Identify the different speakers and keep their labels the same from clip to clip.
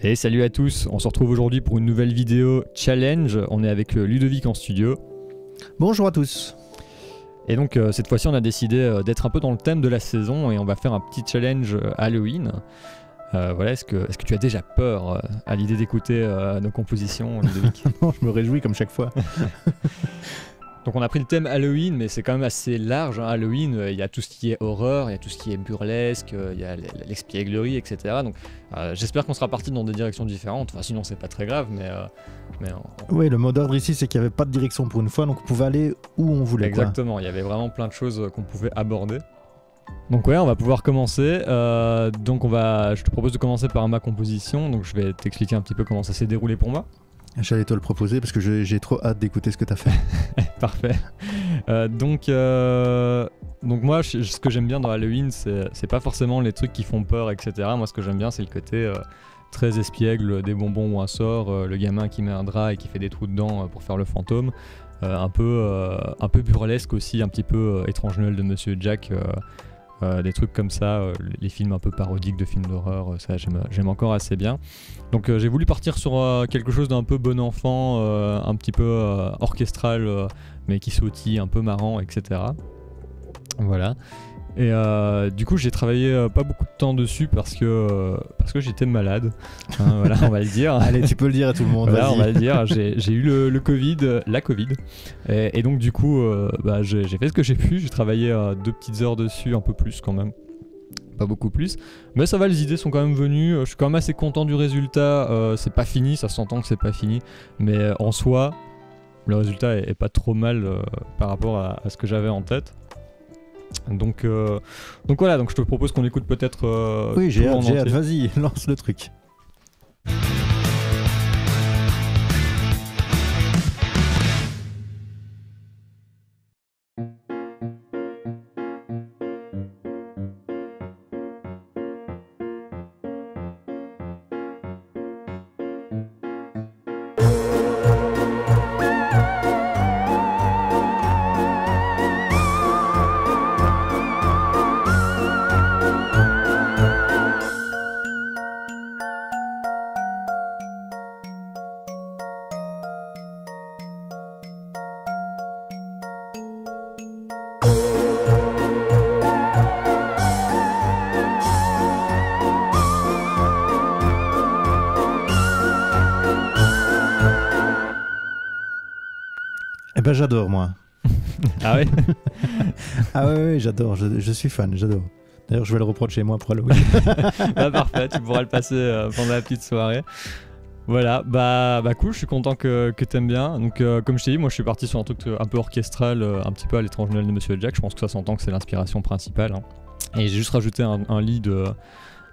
Speaker 1: Et salut à tous, on se retrouve aujourd'hui pour une nouvelle vidéo challenge. On est avec Ludovic en studio.
Speaker 2: Bonjour à tous.
Speaker 1: Et donc cette fois-ci on a décidé d'être un peu dans le thème de la saison et on va faire un petit challenge Halloween. Voilà, est-ce que tu as déjà peur à l'idée d'écouter nos compositions, Ludovic?
Speaker 2: Non, je me réjouis comme chaque fois.
Speaker 1: Donc on a pris le thème Halloween, mais c'est quand même assez large, hein. Halloween, il y a tout ce qui est horreur, il y a tout ce qui est burlesque, il y a l'espièglerie, etc. Donc j'espère qu'on sera parti dans des directions différentes, enfin sinon c'est pas très grave, mais
Speaker 2: Oui, le mot d'ordre ici c'est qu'il n'y avait pas de direction pour une fois, donc on pouvait aller où on voulait.
Speaker 1: Exactement, il y avait vraiment plein de choses qu'on pouvait aborder. Donc ouais, on va pouvoir commencer. Je te propose de commencer par ma composition, donc je vais t'expliquer un petit peu comment ça s'est déroulé pour moi.
Speaker 2: J'allais te le proposer parce que j'ai trop hâte d'écouter ce que tu as fait.
Speaker 1: Parfait. Donc moi, ce que j'aime bien dans Halloween, c'est pas forcément les trucs qui font peur, etc. Moi, ce que j'aime bien, c'est le côté très espiègle, des bonbons ou un sort, le gamin qui met un drap et qui fait des trous dedans pour faire le fantôme. Un peu burlesque aussi, un petit peu étrange Noël de Monsieur Jack. Des trucs comme ça, les films un peu parodiques de films d'horreur, ça j'aime encore assez bien. Donc j'ai voulu partir sur quelque chose d'un peu bon enfant, un petit peu orchestral, mais qui sautille, un peu marrant, etc. Voilà. Et du coup j'ai travaillé pas beaucoup de temps dessus parce que j'étais malade, hein, voilà, on va le dire.
Speaker 2: Allez, tu peux le dire à tout le monde,
Speaker 1: voilà,
Speaker 2: vas-y.
Speaker 1: on va le dire, j'ai eu la Covid, et donc du coup j'ai fait ce que j'ai pu, j'ai travaillé 2 petites heures dessus, un peu plus quand même, pas beaucoup plus, mais ça va, les idées sont quand même venues, je suis quand même assez content du résultat, c'est pas fini, ça s'entend que c'est pas fini, mais en soi, le résultat est pas trop mal par rapport à ce que j'avais en tête. Donc voilà, donc je te propose qu'on écoute peut-être.
Speaker 2: Oui, j'ai hâte, vas-y, lance le truc. Eh ben j'adore moi.
Speaker 1: Ah ouais.
Speaker 2: Ah ouais, j'adore, je suis fan, j'adore. D'ailleurs je vais le reprendre chez moi pour Halloween.
Speaker 1: Bah parfait, tu pourras le passer pendant la petite soirée. Voilà, bah cool, je suis content que t'aimes bien. Donc comme je t'ai dit, moi je suis parti sur un truc un peu orchestral, un petit peu à l'étrange Noël de Monsieur Jack. Je pense que ça s'entend que c'est l'inspiration principale, hein. Et j'ai juste rajouté un lead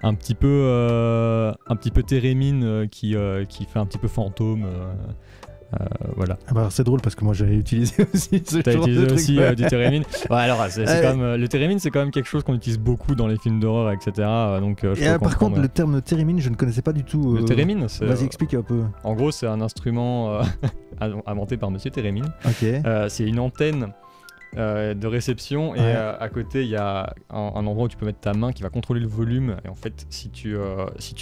Speaker 1: un petit peu Térémine qui fait un petit peu fantôme. Voilà.
Speaker 2: Ah bah c'est drôle parce que moi j'avais utilisé aussi ce
Speaker 1: T'as
Speaker 2: genre
Speaker 1: utilisé
Speaker 2: de
Speaker 1: aussi
Speaker 2: truc.
Speaker 1: du térémine. Ouais, alors c'est quand même, le térémine c'est quand même quelque chose qu'on utilise beaucoup dans les films d'horreur, etc. Donc je peux
Speaker 2: Par
Speaker 1: comprendre.
Speaker 2: contre le terme térémine je ne connaissais pas du tout.
Speaker 1: Le térémine, c'est
Speaker 2: Vas-y, explique un peu.
Speaker 1: en gros c'est un instrument inventé par Monsieur Térémine.
Speaker 2: Ok.
Speaker 1: C'est une antenne de réception, et
Speaker 2: Ouais.
Speaker 1: à côté il y a un endroit où tu peux mettre ta main qui va contrôler le volume, et en fait si tu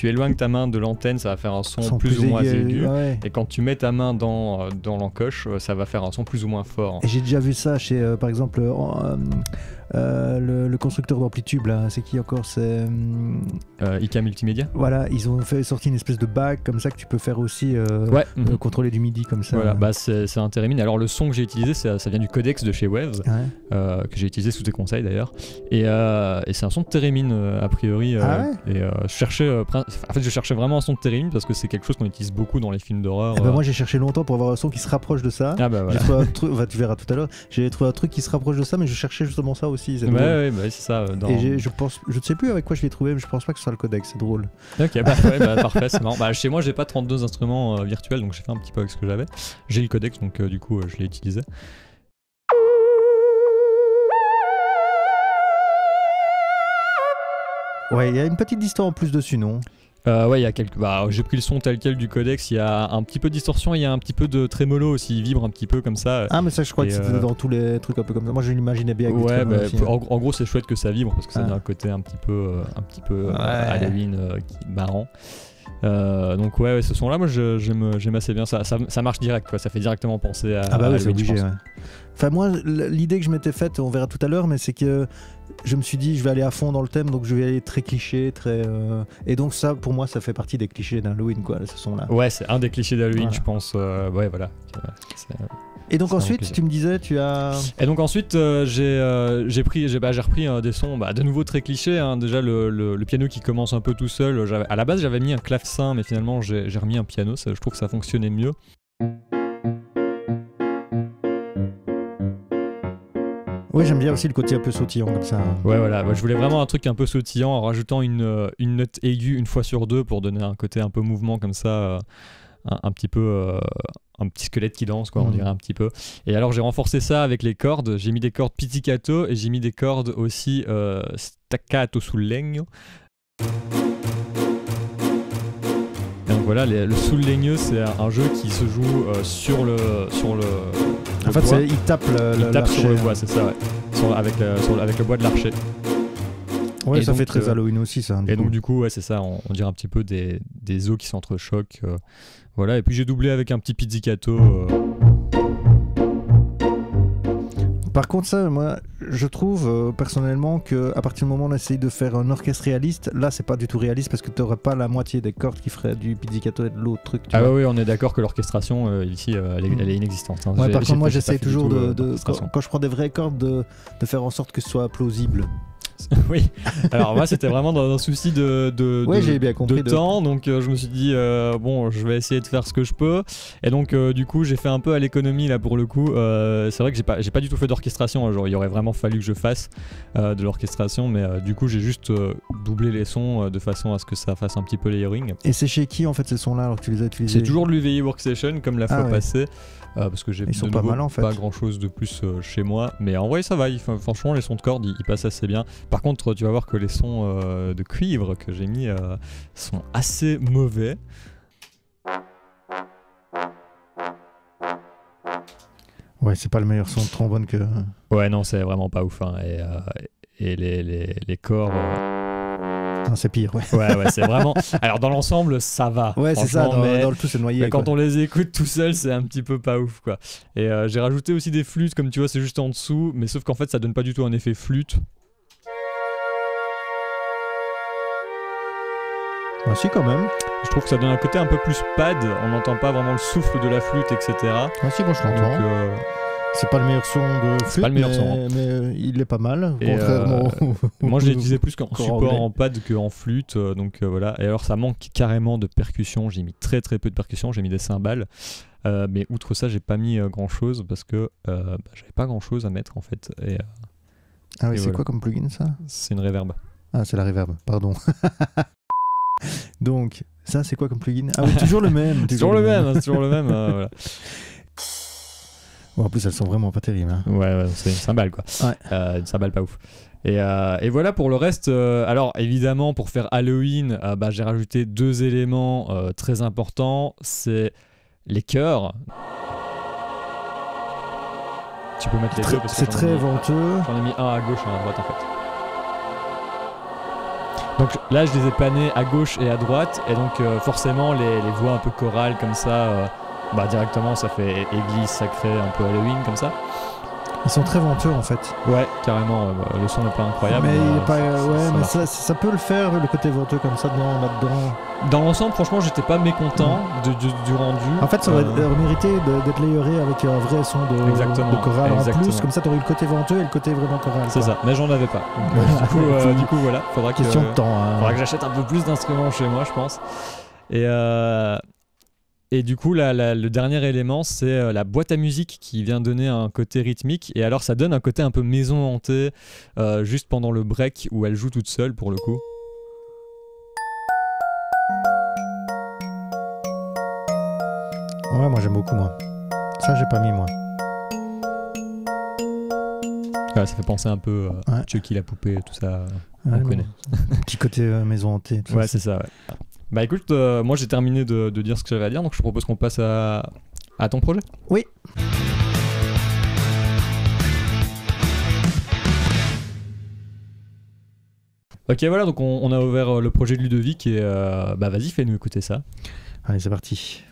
Speaker 1: éloignes ta main de l'antenne, ça va faire un son plus ou moins aigu,
Speaker 2: ouais.
Speaker 1: et quand tu mets ta main dans l'encoche, ça va faire un son plus ou moins fort.
Speaker 2: Et j'ai déjà vu ça chez par exemple le constructeur d'amplitude là, c'est qui encore, c'est
Speaker 1: IK Multimédia.
Speaker 2: voilà, ils ont sorti une espèce de bague comme ça que tu peux faire aussi
Speaker 1: Ouais.
Speaker 2: contrôler du MIDI comme ça.
Speaker 1: Voilà, bah c'est un térémine. Alors le son que j'ai utilisé, ça vient du codex de chez Waves,
Speaker 2: Ouais.
Speaker 1: que j'ai utilisé sous tes conseils d'ailleurs. Et c'est un son de térémine a priori.
Speaker 2: Ah ouais.
Speaker 1: Et je cherchais vraiment un son de térémine parce que c'est quelque chose qu'on utilise beaucoup dans les films d'horreur.
Speaker 2: Eh ben moi j'ai cherché longtemps pour avoir un son qui se rapproche de ça.
Speaker 1: Ah bah voilà.
Speaker 2: J'ai trouvé un truc, tu verras tout à l'heure. J'ai trouvé un truc qui se rapproche de ça, mais je cherchais justement ça aussi. C'est drôle.
Speaker 1: Ouais, c'est ça.
Speaker 2: Et je ne sais plus avec quoi je l'ai trouvé, mais je pense pas que ce soit le codex. C'est drôle.
Speaker 1: Ok, bah parfait, c'est marrant. Bah, chez moi, j'ai pas 32 instruments virtuels, donc j'ai fait un petit peu avec ce que j'avais. J'ai le codex, donc du coup, je l'ai utilisé.
Speaker 2: Ouais, il y a une petite distance en plus dessus, non?
Speaker 1: Ouais, il y a quelques. Bah, j'ai pris le son tel quel du codex. Il y a un petit peu de distorsion, il y a un petit peu de trémolo aussi. Il vibre un petit peu comme ça.
Speaker 2: Ah, mais ça, je crois que c'était dans tous les trucs un peu comme ça. Moi, je l'imaginais bien avec
Speaker 1: ouais,
Speaker 2: des aussi, hein.
Speaker 1: en gros, c'est chouette que ça vibre parce que ça a un côté un petit peu Halloween qui est marrant. Donc ouais, ce son là moi j'aime assez bien ça marche direct quoi, ça fait directement penser à
Speaker 2: Ah bah oui, c'est
Speaker 1: Halloween, je
Speaker 2: obligé.
Speaker 1: pense.
Speaker 2: Ouais. Enfin moi, l'idée que je m'étais faite, on verra tout à l'heure, mais c'est que je me suis dit je vais aller à fond dans le thème, donc je vais aller très cliché, très et donc ça pour moi ça fait partie des clichés d'Halloween quoi, ce son là.
Speaker 1: Ouais, c'est un des clichés d'Halloween,
Speaker 2: Voilà.
Speaker 1: je pense. Ouais, voilà.
Speaker 2: Et donc
Speaker 1: c'est
Speaker 2: ensuite
Speaker 1: vraiment
Speaker 2: tu me disais tu as
Speaker 1: Et donc ensuite, j'ai repris des sons de nouveau très clichés. Hein. Déjà le piano qui commence un peu tout seul. À la base, j'avais mis un clavecin, mais finalement, j'ai remis un piano. Je trouve que ça fonctionnait mieux.
Speaker 2: ouais, j'aime bien aussi le côté un peu sautillant comme ça.
Speaker 1: Ouais, voilà. Moi, je voulais vraiment un truc un peu sautillant en rajoutant une note aiguë une fois sur deux pour donner un côté un peu mouvement comme ça. Un petit peu un petit squelette qui danse quoi, on dirait un petit peu. Et alors j'ai renforcé ça avec les cordes, j'ai mis des cordes pizzicato et j'ai mis des cordes aussi staccato sul legno. Et donc voilà, le sul legno c'est un jeu qui se joue sur le
Speaker 2: En fait
Speaker 1: bois.
Speaker 2: il tape
Speaker 1: Sur le bois, c'est ça, ouais. Avec le bois de l'archer.
Speaker 2: Ouais,
Speaker 1: Et
Speaker 2: ça
Speaker 1: donc,
Speaker 2: fait très Halloween aussi ça.
Speaker 1: Et donc du coup ouais c'est ça, on dirait un petit peu des os qui s'entrechoquent. Voilà, et puis j'ai doublé avec un petit pizzicato.
Speaker 2: Par contre ça, moi je trouve personnellement que à partir du moment où on essaye de faire un orchestre réaliste, là c'est pas du tout réaliste parce que tu n'aurais pas la moitié des cordes qui feraient du pizzicato et de l'autre truc. Tu vois.
Speaker 1: Oui, on est d'accord que l'orchestration ici elle est inexistante. Hein.
Speaker 2: Ouais, par contre moi
Speaker 1: j'ai
Speaker 2: j'essaye
Speaker 1: pas fait du
Speaker 2: toujours
Speaker 1: tout,
Speaker 2: de
Speaker 1: d'orchestration.
Speaker 2: quand je prends des vraies cordes de faire en sorte que ce soit plausible.
Speaker 1: Oui, alors moi c'était vraiment dans un souci
Speaker 2: Ouais, j'ai bien compris.
Speaker 1: de temps, donc je me suis dit bon je vais essayer de faire ce que je peux, et donc du coup j'ai fait un peu à l'économie là pour le coup. C'est vrai que j'ai pas du tout fait d'orchestration, hein, genre il aurait vraiment fallu que je fasse de l'orchestration, mais du coup j'ai juste doublé les sons de façon à ce que ça fasse un petit peu layering.
Speaker 2: Et c'est chez qui en fait ces sons là alors que tu les as utilisés?
Speaker 1: C'est toujours de l'UVI Workstation comme la fois passée. Parce que j'ai
Speaker 2: sont pas mal en fait.
Speaker 1: Pas grand chose de plus chez moi, mais en vrai ça va, franchement les sons de cordes ils passent assez bien. Par contre tu vas voir que les sons de cuivre que j'ai mis sont assez mauvais.
Speaker 2: Ouais, c'est pas le meilleur son de trombone que...
Speaker 1: Ouais non, c'est vraiment pas ouf, hein. Et les corps...
Speaker 2: Non, c'est pire, ouais.
Speaker 1: Ouais, c'est vraiment... Alors dans l'ensemble, ça va.
Speaker 2: Ouais, c'est ça,
Speaker 1: mais
Speaker 2: dans le tout, c'est noyé.
Speaker 1: Mais quand on les écoute tout seul, c'est un petit peu pas ouf, quoi. Et j'ai rajouté aussi des flûtes, comme tu vois, c'est juste en dessous, mais sauf qu'en fait, ça donne pas du tout un effet flûte.
Speaker 2: Ah si, quand même.
Speaker 1: Je trouve que ça donne un côté un peu plus pad, on n'entend pas vraiment le souffle de la flûte, etc.
Speaker 2: Ah si, moi je l'entends. C'est pas le meilleur son de flûte,
Speaker 1: pas le meilleur son,
Speaker 2: mais il est pas mal,
Speaker 1: et
Speaker 2: contrairement
Speaker 1: moi je l'ai utilisé plus qu'en support
Speaker 2: anglais.
Speaker 1: en pad qu'en flûte, donc voilà. Et alors ça manque carrément de percussion, j'ai mis très peu de percussion, j'ai mis des cymbales, mais outre ça j'ai pas mis grand chose parce que j'avais pas grand chose à mettre en fait.
Speaker 2: Ah oui,
Speaker 1: et
Speaker 2: c'est
Speaker 1: voilà.
Speaker 2: quoi comme plugin ça?
Speaker 1: C'est une reverb.
Speaker 2: Ah, c'est la reverb, pardon. Donc, ça c'est quoi comme plugin? Ah oui, toujours le même.
Speaker 1: C'est toujours le même, c'est toujours le même. Voilà.
Speaker 2: Bon, en plus, elles sont vraiment pas terribles. Hein.
Speaker 1: Ouais, c'est une cymbale quoi.
Speaker 2: Ouais.
Speaker 1: Une cymbale pas ouf. Et voilà pour le reste. Alors évidemment, pour faire Halloween, j'ai rajouté 2 éléments très importants. C'est les chœurs. Tu peux mettre les deux parce que
Speaker 2: c'est très venteux.
Speaker 1: J'en ai mis un à gauche et un à droite en fait. Donc là, je les ai panés à gauche et à droite, et donc forcément les voix un peu chorales comme ça, directement ça fait église sacrée, un peu Halloween comme ça.
Speaker 2: Ils sont très venteux en fait.
Speaker 1: Ouais, carrément. Le son n'est pas incroyable.
Speaker 2: Mais il est pas, mais
Speaker 1: marche.
Speaker 2: ça peut le faire, le côté venteux comme ça là-dedans.
Speaker 1: Dans l'ensemble, franchement, j'étais pas mécontent du rendu.
Speaker 2: En fait, ça aurait mérité d'être layeré avec un vrai son de chorale en plus. Comme ça, t'aurais eu le côté venteux et le côté vraiment choral.
Speaker 1: C'est ça, mais j'en avais pas. Donc, du coup, voilà. Faudra
Speaker 2: question de temps. Hein.
Speaker 1: Faudra que j'achète un peu plus d'instruments chez moi, je pense. Et du coup, le dernier élément, c'est la boîte à musique qui vient donner un côté rythmique. Et alors, ça donne un côté un peu maison hantée, juste pendant le break où elle joue toute seule, pour le coup.
Speaker 2: Ouais, moi j'aime beaucoup, moi. Ça, j'ai pas mis, moi.
Speaker 1: Ouais, ça fait penser un peu à Chucky la poupée, tout ça, on connaît.
Speaker 2: Petit côté maison hantée.
Speaker 1: Ouais, c'est ça, ouais. Bah écoute, moi j'ai terminé de dire ce que j'avais à dire, donc je propose qu'on passe à ton projet.
Speaker 2: Oui.
Speaker 1: Ok, voilà, donc on a ouvert le projet de Ludovic et bah vas-y, fais-nous écouter ça.
Speaker 2: Allez, c'est parti.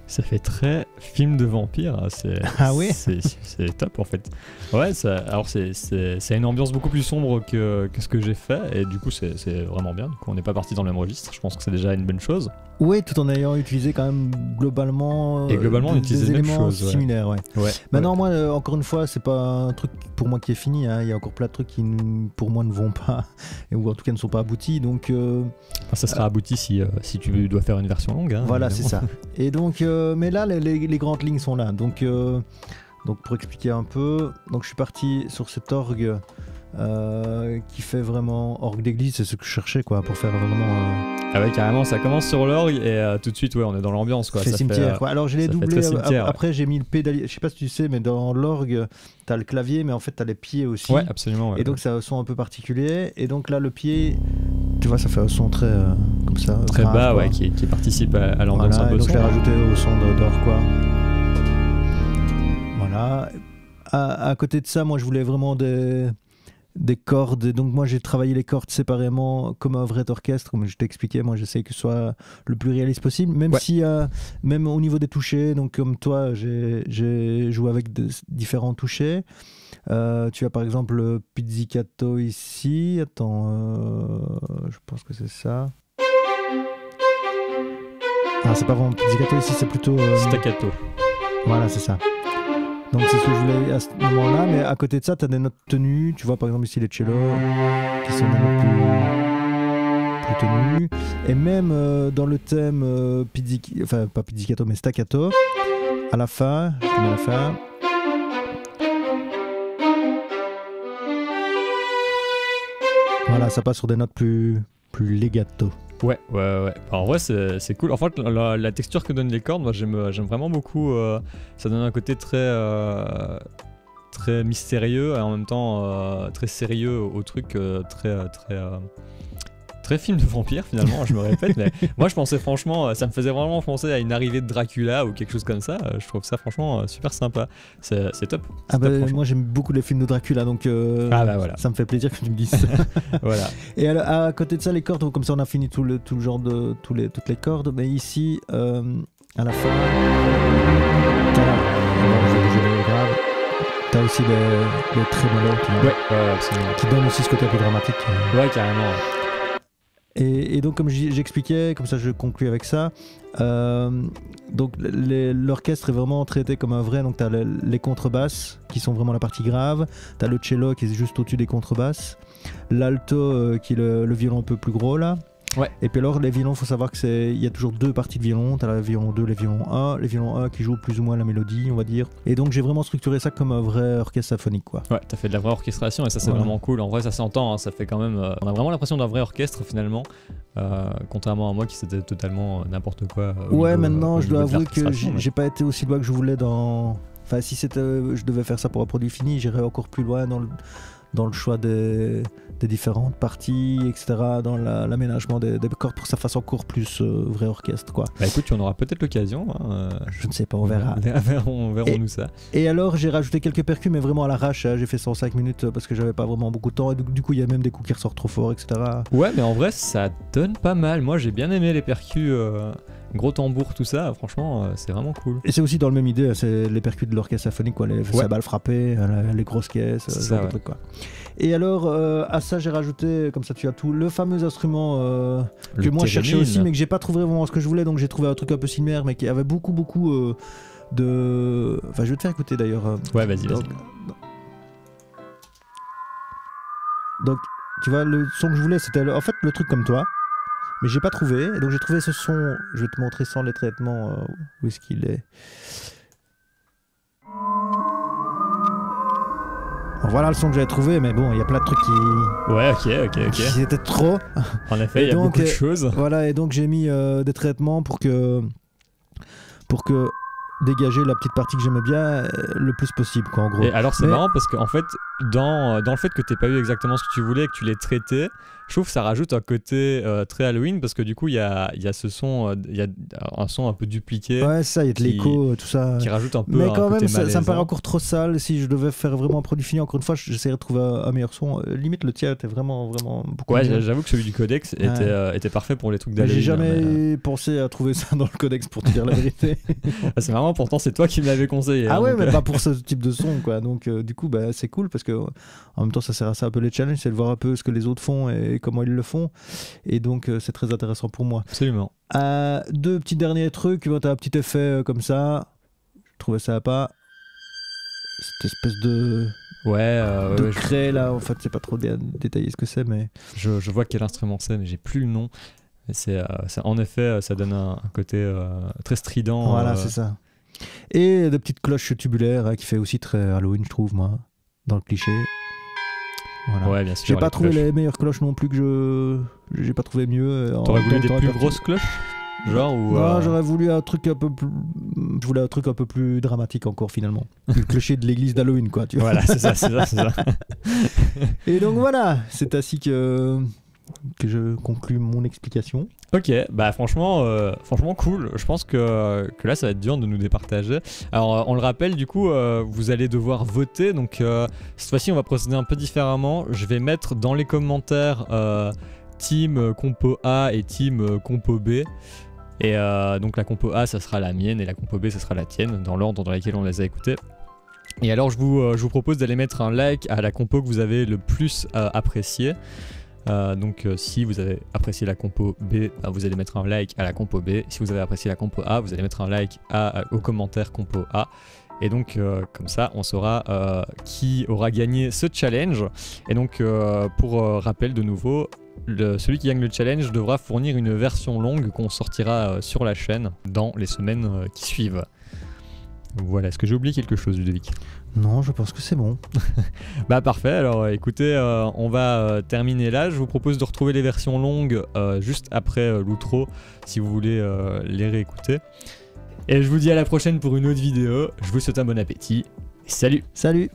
Speaker 1: Ça fait très film de vampire, hein,
Speaker 2: Ah oui.
Speaker 1: C'est top en fait. Ouais, alors c'est une ambiance beaucoup plus sombre que ce que j'ai fait et du coup c'est vraiment bien. Du coup on n'est pas parti dans le même registre, je pense que c'est déjà une bonne chose.
Speaker 2: Oui, tout en ayant utilisé quand même globalement,
Speaker 1: on utilise
Speaker 2: des
Speaker 1: les mêmes
Speaker 2: éléments
Speaker 1: choses,
Speaker 2: similaires. Ouais.
Speaker 1: Ouais.
Speaker 2: Maintenant, moi, encore une fois, c'est pas un truc pour moi qui est fini. Hein. Il y a encore plein de trucs qui, pour moi, ne vont pas, ou en tout cas ne sont pas aboutis. Donc,
Speaker 1: ça sera abouti si tu dois faire une version longue. Hein,
Speaker 2: voilà,
Speaker 1: évidemment.
Speaker 2: c'est ça. Et donc, mais là, les grandes lignes sont là. Donc, pour expliquer un peu, donc je suis parti sur cet orgue qui fait vraiment orgue d'église, c'est ce que je cherchais quoi, pour faire vraiment.
Speaker 1: Ah ouais, carrément, ça commence sur l'orgue et tout de suite, ouais, on est dans l'ambiance quoi.
Speaker 2: Ça fait cimetière. Quoi. Alors je l'ai doublé. Après, j'ai mis le pédalier. Je sais pas si tu sais, mais dans l'orgue, t'as le clavier, mais en fait, t'as les pieds aussi.
Speaker 1: Ouais, absolument. Ouais,
Speaker 2: et donc, ça a un son un peu particulier. Et donc là, le pied, tu vois, ça fait un son très comme ça.
Speaker 1: Très
Speaker 2: grave,
Speaker 1: bas,
Speaker 2: quoi.
Speaker 1: ouais, qui participe à l'ambiance un peu
Speaker 2: donc je l'ai
Speaker 1: sombre.
Speaker 2: rajouté au son d'or, quoi. Voilà. À côté de ça, moi, je voulais vraiment des cordes, et donc moi j'ai travaillé les cordes séparément comme un vrai orchestre, comme je t'ai expliqué. Moi j'essaie que ce soit le plus réaliste possible, même si même au niveau des touchés, donc comme toi j'ai joué avec différents touchés. Tu as par exemple le pizzicato ici, attends, je pense que c'est ça. Ah, c'est pas vraiment pizzicato ici, c'est plutôt
Speaker 1: staccato.
Speaker 2: Voilà, c'est ça. Donc c'est ce que je voulais à ce moment-là, mais à côté de ça, tu as des notes tenues. Tu vois par exemple ici les cellos qui sont des notes plus tenues. Et même dans le thème enfin pas pizzicato mais staccato, à la fin, je te mets à la fin. Voilà, ça passe sur des notes plus legato.
Speaker 1: Ouais. En vrai, c'est cool. En fait, la texture que donnent les cordes, moi, j'aime vraiment beaucoup. Ça donne un côté très mystérieux et en même temps très sérieux au truc, très film de vampire finalement. Je me répète, mais moi, je pensais franchement, ça me faisait vraiment penser à une arrivée de Dracula ou quelque chose comme ça. Je trouve ça franchement super sympa. C'est top.
Speaker 2: Ah bah, moi, j'aime beaucoup les films de Dracula, donc
Speaker 1: voilà.
Speaker 2: ça me fait plaisir que tu me dises ça.
Speaker 1: Voilà.
Speaker 2: Et à côté de ça, les cordes, comme ça on a fini tout le genre de toutes les cordes, mais ici, à la fin, t'as aussi les trémolos qui donnent aussi ce côté un peu dramatique.
Speaker 1: Ouais, carrément.
Speaker 2: Et donc comme j'expliquais, comme ça je conclue avec ça, donc l'orchestre est vraiment traité comme un vrai, donc tu as les contrebasses qui sont vraiment la partie grave, tu as le cello qui est juste au-dessus des contrebasses, l'alto qui est le violon un peu plus gros là.
Speaker 1: Ouais.
Speaker 2: Et puis alors les violons, faut savoir que il y a toujours deux parties de violon, tu as le violon 2, les violons 1, les violons 1 qui jouent plus ou moins la mélodie, on va dire. Et donc j'ai vraiment structuré ça comme un vrai orchestre symphonique quoi.
Speaker 1: Ouais, t'as fait de la vraie orchestration et ça c'est vraiment cool. En vrai ça s'entend, hein, ça fait quand même... on a vraiment l'impression d'un vrai orchestre finalement, contrairement à moi qui c'était totalement n'importe quoi.
Speaker 2: Maintenant je dois avouer que j'ai pas été aussi loin que je voulais dans... Enfin si je devais faire ça pour un produit fini, j'irais encore plus loin dans le choix des différentes parties, etc., dans l'aménagement des cordes pour que ça fasse encore plus vrai orchestre, quoi.
Speaker 1: Bah écoute, tu en auras peut-être l'occasion. Hein.
Speaker 2: Je ne sais pas, on verra.
Speaker 1: Verrons-nous ça.
Speaker 2: Et alors, j'ai rajouté quelques percus, mais vraiment à l'arrache. Hein. J'ai fait ça en 5 minutes parce que j'avais pas vraiment beaucoup de temps. Et du coup, il y a même des coups qui ressortent trop fort, etc.
Speaker 1: Ouais, mais en vrai, ça donne pas mal. Moi, j'ai bien aimé les percus, gros tambour, tout ça. Franchement, c'est vraiment cool.
Speaker 2: Et c'est aussi dans le même idée, c'est les percus de l'orchestre symphonique, quoi. Les cymbales frappées, les grosses caisses, ce genre de trucs, quoi. Et alors, à ça, j'ai rajouté, comme ça tu as tout, le fameux instrument que moi je cherchais aussi, mais que j'ai pas trouvé vraiment ce que je voulais, donc j'ai trouvé un truc un peu similaire, mais qui avait beaucoup de... Enfin, je vais te faire écouter d'ailleurs.
Speaker 1: Ouais, vas-y.
Speaker 2: Donc, tu vois, le son que je voulais, c'était en fait le truc comme toi, mais j'ai pas trouvé, et donc j'ai trouvé ce son, je vais te montrer sans les traitements où est-ce qu'il est. Alors voilà le son que j'avais trouvé, mais bon, il y a plein de trucs qui...
Speaker 1: Ouais, ok.
Speaker 2: Qui étaient trop.
Speaker 1: En effet, il y a beaucoup de choses.
Speaker 2: Voilà, et donc j'ai mis des traitements pour que dégager la petite partie que j'aimais bien le plus possible, quoi, en gros.
Speaker 1: Et alors c'est marrant parce qu'en fait, dans le fait que t'aies pas eu exactement ce que tu voulais et que tu l'aies traité, je trouve que ça rajoute un côté très Halloween, parce que du coup il y a ce son, il y a un son un peu dupliqué.
Speaker 2: Ouais, ça, il y a de l'écho, tout ça.
Speaker 1: Qui rajoute un peu.
Speaker 2: Mais quand même,
Speaker 1: ça
Speaker 2: me paraît encore trop sale. Si je devais faire vraiment un produit fini, encore une fois, j'essaierais de trouver un meilleur son. Limite, le tien était vraiment beaucoup mieux.
Speaker 1: Ouais, j'avoue que celui du Codex était parfait pour les trucs d'Halloween.
Speaker 2: J'ai jamais pensé à trouver ça dans le Codex, pour te dire la vérité.
Speaker 1: C'est marrant, pourtant c'est toi qui me l'avais conseillé.
Speaker 2: Ah ouais, mais pas pour ce type de son, quoi. Donc du coup, bah, c'est cool, parce que en même temps, ça sert à ça un peu les challenges, c'est de voir un peu ce que les autres font et comment ils le font. Et donc c'est très intéressant pour moi.
Speaker 1: Absolument.
Speaker 2: Deux petits derniers trucs, t'as un petit effet comme ça, je trouvais ça sympa, cette espèce de craie là, en fait c'est pas trop détaillé ce que c'est, mais
Speaker 1: je vois quel instrument c'est, mais j'ai plus le nom. En effet, ça donne un côté très strident.
Speaker 2: Voilà, c'est ça. Et de petites cloches tubulaires qui fait aussi très Halloween, je trouve, moi, dans le cliché. Voilà.
Speaker 1: Ouais, bien sûr.
Speaker 2: J'ai pas trouvé les meilleures cloches non plus, j'ai pas trouvé mieux.
Speaker 1: T'aurais voulu des plus grosses cloches, genre, ou
Speaker 2: non, j'aurais voulu un truc un peu plus... Je voulais un truc un peu plus dramatique encore, finalement. Le clocher de l'église d'Halloween, quoi, tu vois.
Speaker 1: Voilà, c'est ça.
Speaker 2: Et donc voilà, c'est ainsi que je conclue mon explication.
Speaker 1: Ok, bah franchement cool. Je pense que là ça va être dur de nous départager. Alors on le rappelle, du coup vous allez devoir voter, donc cette fois-ci on va procéder un peu différemment. Je vais mettre dans les commentaires team compo A et team compo B. Et donc la compo A ça sera la mienne et la compo B ça sera la tienne, dans l'ordre dans lequel on les a écoutés. Et alors je vous propose d'aller mettre un like à la compo que vous avez le plus appréciée. Donc si vous avez apprécié la compo B, vous allez mettre un like à la compo B. Si vous avez apprécié la compo A, vous allez mettre un like au commentaire compo A. Et donc comme ça on saura qui aura gagné ce challenge. Et donc pour rappel de nouveau, celui qui gagne le challenge devra fournir une version longue qu'on sortira sur la chaîne dans les semaines qui suivent. Voilà, est-ce que j'ai oublié quelque chose, Ludovic ?
Speaker 2: Non, je pense que c'est bon.
Speaker 1: Bah parfait, alors écoutez, on va terminer là. Je vous propose de retrouver les versions longues juste après l'outro, si vous voulez les réécouter. Et je vous dis à la prochaine pour une autre vidéo. Je vous souhaite un bon appétit. Salut !
Speaker 2: Salut !